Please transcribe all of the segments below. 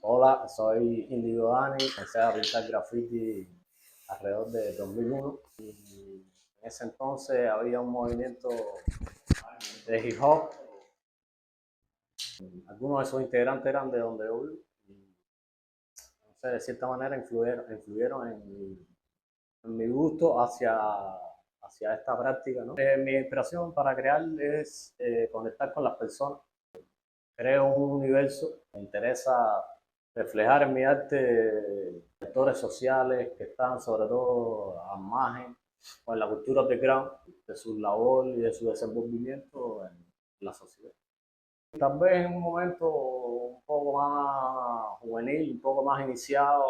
Hola, soy Indigo Dani, empecé a pintar graffiti alrededor de 2001 y en ese entonces había un movimiento de hip hop. Algunos de sus integrantes eran de donde yo vivo y no sé, de cierta manera influyeron en mi gusto hacia esta práctica, ¿no? Mi inspiración para crear es conectar con las personas. Creo un universo, me interesa reflejar en mi arte sectores sociales que están sobre todo a margen o en la cultura underground de su labor y de su desenvolvimiento en la sociedad. Tal vez en un momento un poco más juvenil, un poco más iniciado,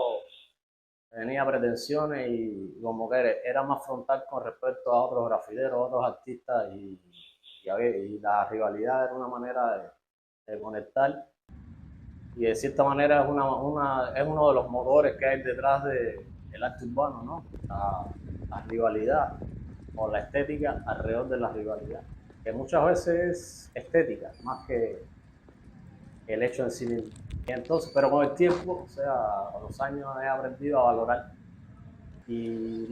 tenía pretensiones y como que era más frontal con respecto a otros grafiteros, otros artistas y la rivalidad era una manera de conectar y de cierta manera es uno de los motores que hay detrás del arte urbano, ¿no? La rivalidad o la estética alrededor de la rivalidad, que muchas veces es estética más que el hecho en sí mismo. Y entonces, pero con el tiempo, o sea, con los años he aprendido a valorar y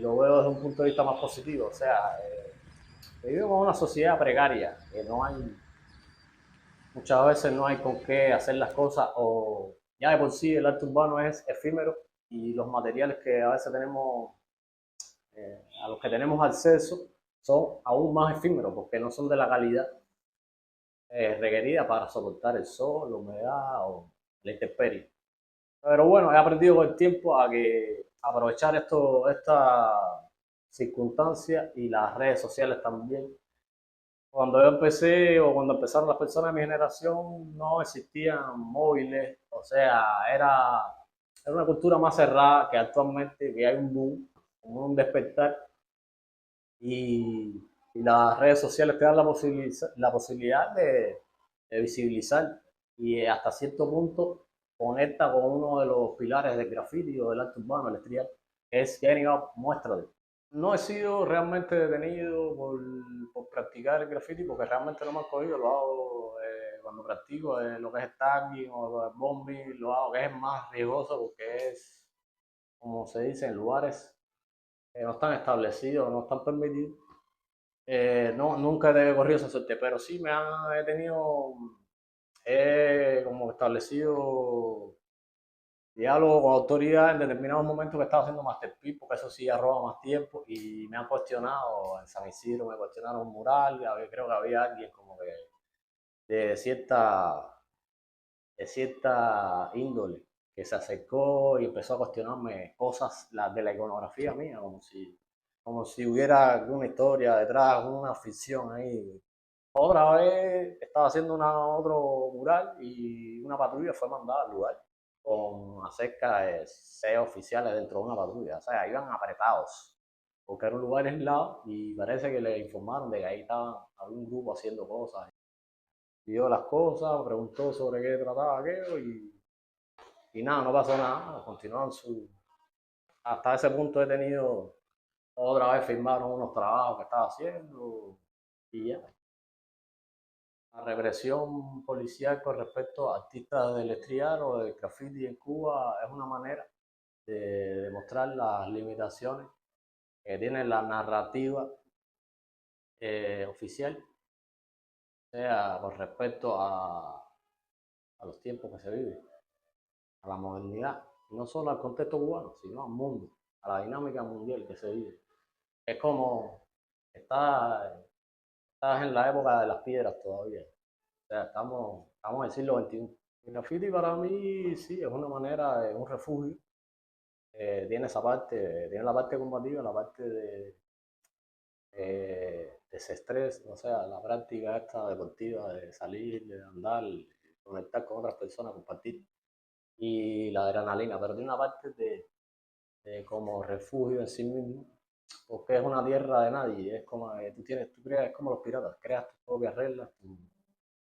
lo veo desde un punto de vista más positivo, o sea, vivimos en una sociedad precaria, que no hay muchas veces no hay con qué hacer las cosas o ya de por sí el arte urbano es efímero y los materiales que a veces tenemos, a los que tenemos acceso son aún más efímeros porque no son de la calidad requerida para soportar el sol, la humedad o la intemperie. Pero bueno, he aprendido con el tiempo a que aprovechar esta circunstancia y las redes sociales también. Cuando yo empecé o cuando empezaron las personas de mi generación no existían móviles, o sea, era una cultura más cerrada que actualmente, que hay un boom, un despertar y las redes sociales te dan la posibilidad de visibilizar y hasta cierto punto conecta con uno de los pilares del graffiti o del arte urbano, el street art, que es getting up, muéstrate. No he sido realmente detenido por practicar el graffiti porque realmente no me han cogido, lo hago cuando practico lo que es tagging o lo de bombing, lo hago que es más riesgoso porque es, como se dice, en lugares que no están establecidos, no están permitidos. No, nunca he corrido esa suerte, pero sí he tenido, he como establecido diálogo con autoridad en determinados momentos que estaba haciendo Masterpiece, porque eso sí arroba más tiempo y me han cuestionado, en San Isidro me cuestionaron un mural, creo que había alguien como que de cierta índole que se acercó y empezó a cuestionarme cosas de la iconografía mía, como si hubiera alguna historia detrás, una ficción ahí. Otra vez estaba haciendo otro mural y una patrulla fue mandada al lugar con cerca de 6 oficiales dentro de una patrulla. O sea, iban apretados porque era un lugar aislado y parece que le informaron de que ahí había un grupo haciendo cosas. Vio las cosas, preguntó sobre qué trataba aquello y nada, no pasó nada. Continuaron Hasta ese punto he tenido, otra vez firmaron unos trabajos que estaba haciendo y ya. La represión policial con respecto a artistas del estriar o del graffiti en Cuba es una manera de demostrar las limitaciones que tiene la narrativa oficial, sea con respecto a los tiempos que se viven, a la modernidad, y no solo al contexto cubano, sino al mundo, a la dinámica mundial que se vive. Es como estás, estás en la época de las piedras todavía, o sea, estamos en el siglo XXI. El graffiti para mí sí es una manera, es un refugio. Tiene esa parte, tiene la parte combativa, la parte de desestrés, o sea, la práctica esta deportiva de salir, de andar, conectar con otras personas, compartir, y la adrenalina, pero tiene una parte de como refugio en sí mismo, porque es una tierra de nadie, es como tú creas, es como los piratas, creas tus propias reglas,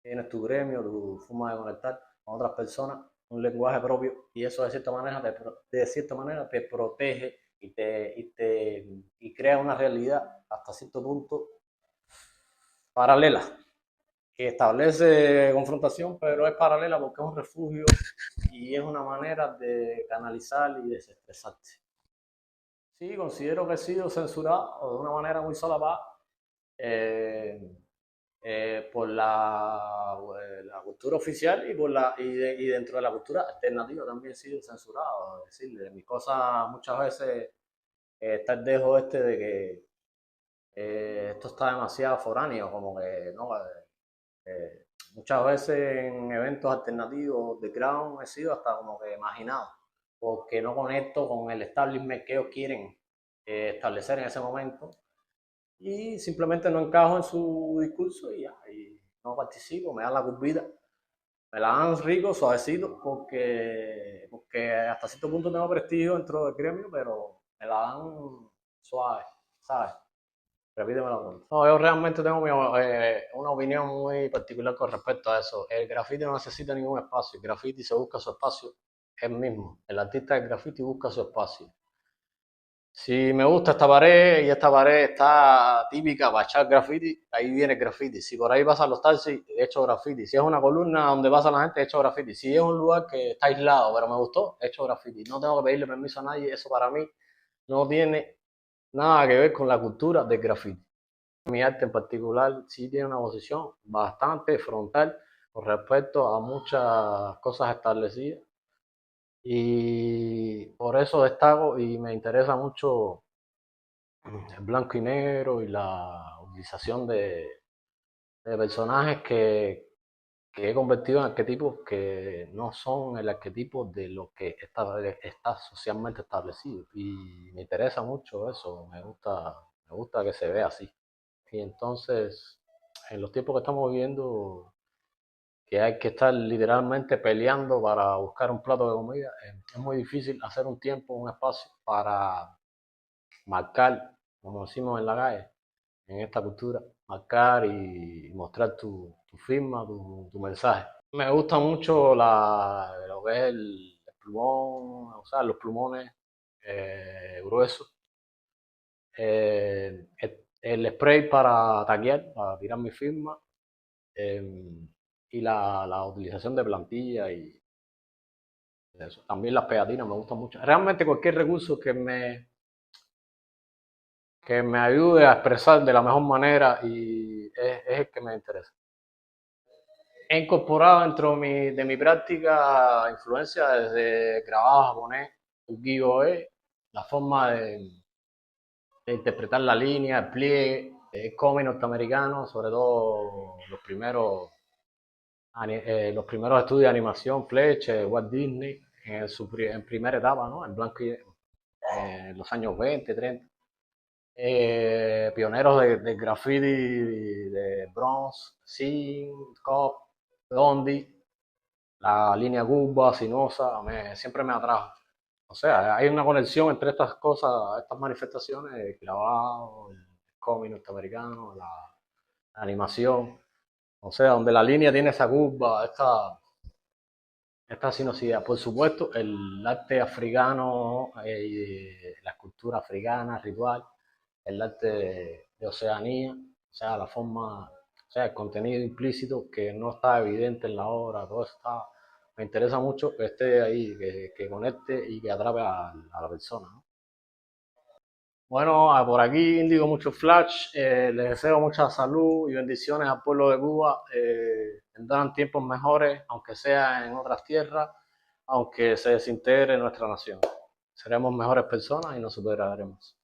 tienes tu gremio, tu forma de conectar con otras personas, un lenguaje propio, y eso de cierta manera te protege y crea una realidad hasta cierto punto paralela. que establece confrontación, pero es paralela porque es un refugio y es una manera de canalizar y desestresarse. Sí, considero que he sido censurado de una manera muy solapada eh, por la cultura oficial y dentro de la cultura alternativa también he sido censurado. Es decir, de mis cosas muchas veces está el dejo este de que esto está demasiado foráneo, como que no, muchas veces en eventos alternativos de ground he sido hasta como que imaginado, porque no conecto con el establishment que ellos quieren establecer en ese momento y simplemente no encajo en su discurso y ya, y no participo, me dan la curvita, me la dan rico, suavecito, porque hasta cierto punto tengo prestigio dentro del gremio, pero me la dan suave, ¿sabes? Repíteme la pregunta. No, yo realmente tengo una opinión muy particular con respecto a eso. El graffiti no necesita ningún espacio. El graffiti se busca su espacio él mismo. El artista del graffiti busca su espacio. Si me gusta esta pared y esta pared está típica para echar graffiti, ahí viene el graffiti. Si por ahí pasan los taxis, he hecho graffiti. Si es una columna donde pasa la gente, he hecho graffiti. Si es un lugar que está aislado, pero me gustó, he hecho graffiti. No tengo que pedirle permiso a nadie. Eso para mí no tiene nada que ver con la cultura del graffiti. Mi arte en particular sí tiene una posición bastante frontal con respecto a muchas cosas establecidas y por eso destaco y me interesa mucho el blanco y negro y la utilización de personajes que he convertido en arquetipos que no son el arquetipo de lo que está socialmente establecido y me interesa mucho eso, me gusta que se vea así. Y entonces, en los tiempos que estamos viviendo, que hay que estar literalmente peleando para buscar un plato de comida, es muy difícil hacer un tiempo, un espacio para marcar, como decimos en la calle, en esta cultura, marcar y mostrar tu firma, tu mensaje. Me gusta mucho lo que es el plumón, o sea, los plumones gruesos, el spray para taguear, para tirar mi firma, y la utilización de plantillas y eso. También las pegatinas me gustan mucho. Realmente cualquier recurso que me ayude a expresar de la mejor manera y es el que me interesa. He incorporado dentro de mi práctica influencia desde grabado japonés, ukiyo-e, la forma de interpretar la línea, el pliegue, el cómic norteamericano, sobre todo los primeros estudios de animación, Fletcher, Walt Disney, en primera etapa, ¿no? En blanco y en los años 20, 30. Pioneros de graffiti de Bronx, Sin, Cop, Dondi, la línea curva, sinuosa, siempre me atrajo. O sea, hay una conexión entre estas cosas, estas manifestaciones, el grabado, el cómic norteamericano, la animación. O sea, donde la línea tiene esa curva, esta sinuosidad. Por supuesto, el arte africano, la escultura africana, ritual, el arte de Oceanía, o sea, la forma, o sea, el contenido implícito que no está evidente en la obra, todo está, me interesa mucho que esté ahí, que conecte y que atrape a la persona, ¿no? Bueno, por aquí indico mucho flash, les deseo mucha salud y bendiciones al pueblo de Cuba, tendrán tiempos mejores, aunque sea en otras tierras, aunque se desintegre nuestra nación. Seremos mejores personas y nos superaremos.